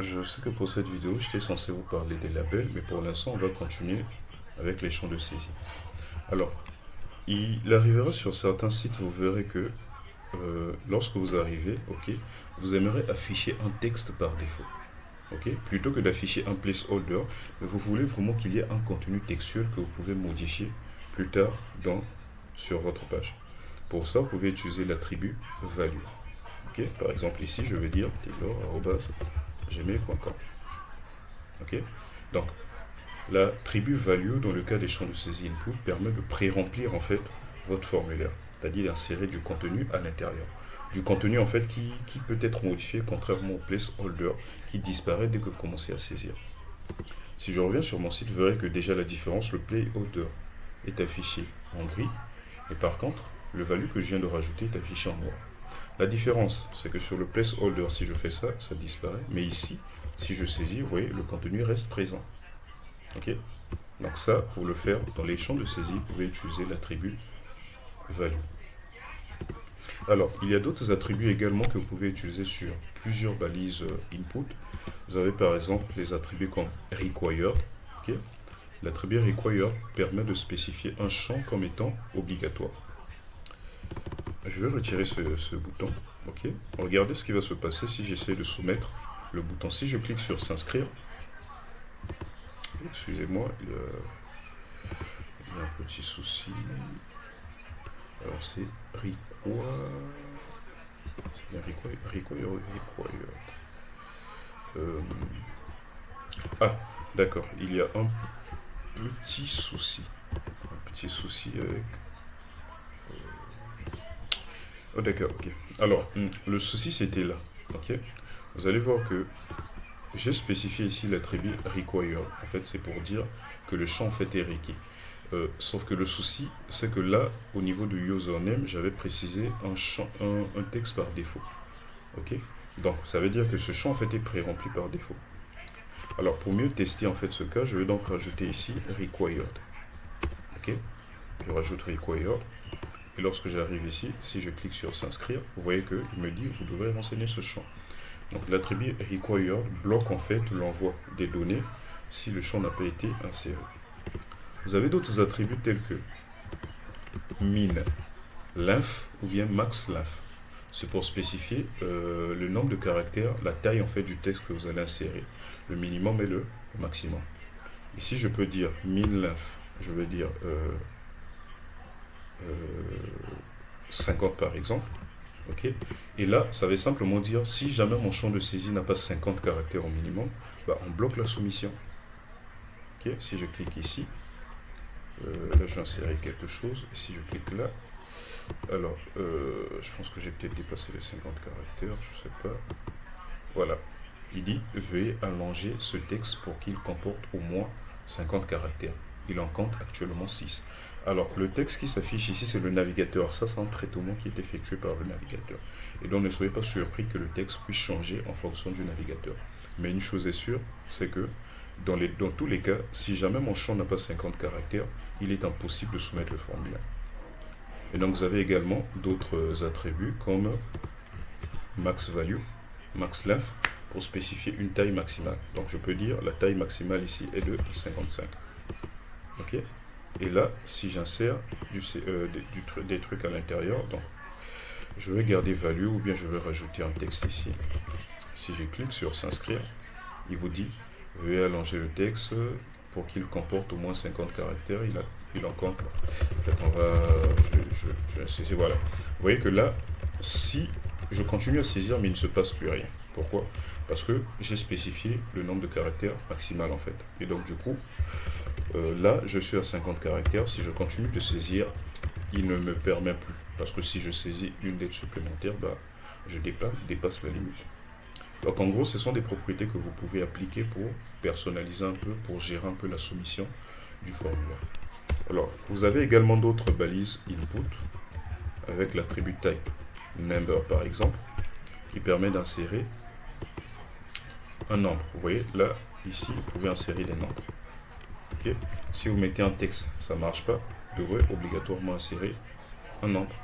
Je sais que pour cette vidéo, j'étais censé vous parler des labels, mais pour l'instant, on va continuer avec les champs de saisie. Alors, il arrivera sur certains sites, vous verrez que lorsque vous arrivez, ok, vous aimeriez afficher un texte par défaut. Ok, plutôt que d'afficher un placeholder, mais vous voulez vraiment qu'il y ait un contenu textuel que vous pouvez modifier plus tard sur votre page. Pour ça, vous pouvez utiliser l'attribut value. Ok, par exemple, ici, je vais dire taylor@gmail.com. Ok, donc la tribu value, dans le cas des champs de saisie input, permet de pré-remplir en fait votre formulaire, c'est-à-dire d'insérer du contenu à l'intérieur. Du contenu en fait qui peut être modifié contrairement au placeholder qui disparaît dès que vous commencez à saisir. Si je reviens sur mon site, vous verrez que déjà la différence, le placeholder est affiché en gris, et par contre, le value que je viens de rajouter est affiché en noir. La différence, c'est que sur le placeholder, si je fais ça, ça disparaît, mais ici, si je saisis, vous voyez, le contenu reste présent. Ok, donc ça, pour le faire, dans les champs de saisie, vous pouvez utiliser l'attribut value. Alors, il y a d'autres attributs également que vous pouvez utiliser sur plusieurs balises input. Vous avez par exemple des attributs comme required. Ok, l'attribut required permet de spécifier un champ comme étant obligatoire. Je vais retirer ce bouton. Ok, regardez ce qui va se passer si j'essaie de soumettre le bouton. Si je clique sur s'inscrire, excusez-moi, il y a un petit souci. Alors c'est required. Ah, d'accord, il y a un petit souci. Un petit souci avec... Oh d'accord, ok. Alors, le souci c'était là, ok. Vous allez voir que j'ai spécifié ici l'attribut required. En fait, c'est pour dire que le champ en fait est requis. Sauf que le souci, c'est que là, au niveau du username, j'avais précisé un texte par défaut. Ok. Donc, ça veut dire que ce champ en fait est pré-rempli par défaut. Alors, pour mieux tester en fait ce cas, je vais donc rajouter ici required. Ok. Je rajoute required. Et lorsque j'arrive ici, si je clique sur s'inscrire, vous voyez qu'il me dit vous devrez renseigner ce champ. Donc l'attribut required bloque en fait l'envoi des données si le champ n'a pas été inséré. Vous avez d'autres attributs tels que min, length ou bien max length. C'est pour spécifier le nombre de caractères, la taille en fait du texte que vous allez insérer, le minimum et le maximum. Ici je peux dire min length, je vais dire 50 par exemple. Ok, et là, ça veut simplement dire si jamais mon champ de saisie n'a pas 50 caractères au minimum, bah, on bloque la soumission. Ok, si je clique ici, là je vais insérer quelque chose. Et si je clique là, alors je pense que j'ai peut-être dépassé les 50 caractères, je sais pas. Voilà, il dit veuillez allonger ce texte pour qu'il comporte au moins 50 caractères. Il en compte actuellement 6. Alors, le texte qui s'affiche ici, c'est le navigateur. Ça, c'est un traitement qui est effectué par le navigateur. Et donc, ne soyez pas surpris que le texte puisse changer en fonction du navigateur. Mais une chose est sûre, c'est que dans tous les cas, si jamais mon champ n'a pas 50 caractères, il est impossible de soumettre le formulaire. Et donc, vous avez également d'autres attributs comme max value, max length, pour spécifier une taille maximale. Donc, je peux dire la taille maximale ici est de 55. Ok, et là, si j'insère des trucs à l'intérieur, donc je vais garder value ou bien je vais rajouter un texte ici. Si je clique sur s'inscrire, il vous dit veuillez allonger le texte pour qu'il comporte au moins 50 caractères. Il en compte. En fait, on va. Je vais saisir. Voilà. Vous voyez que là, si je continue à saisir, mais il ne se passe plus rien. Pourquoi? Parce que j'ai spécifié le nombre de caractères maximal en fait. Et donc, du coup, là, je suis à 50 caractères. Si je continue de saisir, il ne me permet plus. Parce que si je saisis une lettre supplémentaire, bah, je dépasse la limite. Donc en gros, ce sont des propriétés que vous pouvez appliquer pour personnaliser un peu, pour gérer un peu la soumission du formulaire. Alors, vous avez également d'autres balises input avec l'attribut type number par exemple, qui permet d'insérer un nombre. Vous voyez, là, ici, vous pouvez insérer des nombres. Okay. Si vous mettez un texte, ça ne marche pas, vous devrez obligatoirement insérer un nombre.